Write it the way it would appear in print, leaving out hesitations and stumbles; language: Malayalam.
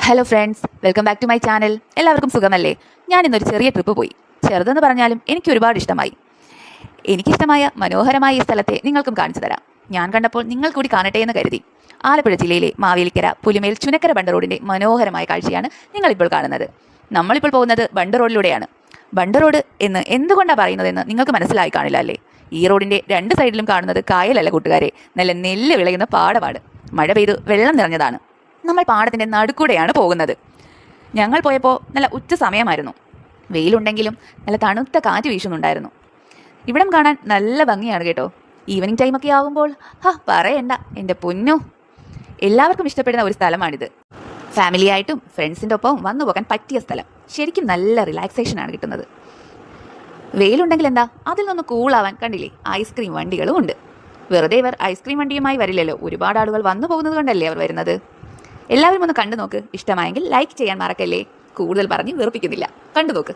Hello friends, welcome back to my channel. എല്ലാവർക്കും സുഖമല്ലേ? ഞാൻ ഇന്നൊരു ചെറിയ ട്രിപ്പ് പോയി. ചെറുതെന്ന് പറഞ്ഞാലും എനിക്ക് ഒരുപാട് ഇഷ്ടമായി. എനിക്കിഷ്ടമായ മനോഹരമായ ഈ സ്ഥലത്തെ നിങ്ങൾക്കും കാണിച്ചു തരാം. ഞാൻ കണ്ടപ്പോൾ നിങ്ങൾ കൂടി കാണട്ടെ എന്ന് കരുതി. ആലപ്പുഴ ജില്ലയിലെ മാവേലിക്കര പുലിമേൽ ചുനക്കര ബണ്ട് റോഡിൻ്റെ മനോഹരമായ കാഴ്ചയാണ് നിങ്ങളിപ്പോൾ കാണുന്നത്. നമ്മളിപ്പോൾ പോകുന്നത് ബണ്ട് റോഡിലൂടെയാണ്. ബണ്ട് റോഡ് എന്ന് എന്തുകൊണ്ടാണ് പറയുന്നതെന്ന് നിങ്ങൾക്ക് മനസ്സിലായി കാണില്ല അല്ലേ? ഈ റോഡിൻ്റെ രണ്ട് സൈഡിലും കാണുന്നത് കായലല്ല കൂട്ടുകാരെ, നല്ല നെല്ല് വിളയുന്ന പാടമാണ്. മഴ പെയ്ത് വെള്ളം നിറഞ്ഞതാണ്. നമ്മൾ പാടത്തിൻ്റെ നടുക്കൂടെയാണ് പോകുന്നത്. ഞങ്ങൾ പോയപ്പോൾ നല്ല ഉച്ച സമയമായിരുന്നു. വെയിലുണ്ടെങ്കിലും നല്ല തണുത്ത കാറ്റ് വീശുന്നുണ്ടായിരുന്നു. ഇവിടം കാണാൻ നല്ല ഭംഗിയാണ് കേട്ടോ. ഈവനിങ് ടൈമൊക്കെ ആകുമ്പോൾ പറയണ്ട എൻ്റെ പൊന്നു, എല്ലാവർക്കും ഇഷ്ടപ്പെടുന്ന ഒരു സ്ഥലമാണിത്. ഫാമിലി ആയിട്ടും ഫ്രണ്ട്സിൻ്റെ ഒപ്പം വന്നു പോകാൻ പറ്റിയ സ്ഥലം. ശരിക്കും നല്ല റിലാക്സേഷനാണ് കിട്ടുന്നത്. വെയിലുണ്ടെങ്കിൽ എന്താ, അതിൽ നിന്ന് കൂളാവാൻ കണ്ടില്ലേ ഐസ്ക്രീം വണ്ടികളും ഉണ്ട്. വെറുതെ ഇവർ ഐസ്ക്രീം വണ്ടിയുമായി വരില്ലല്ലോ, ഒരുപാട് ആളുകൾ വന്നു പോകുന്നത് കൊണ്ടല്ലേ അവർ വരുന്നത്. എല്ലാവരും ഒന്ന് കണ്ടു നോക്ക്. ഇഷ്ടമായെങ്കിൽ ലൈക്ക് ചെയ്യാൻ മറക്കല്ലേ. കൂടുതൽ പറഞ്ഞ് വെറുപ്പിക്കുന്നില്ല, കണ്ടു നോക്ക്.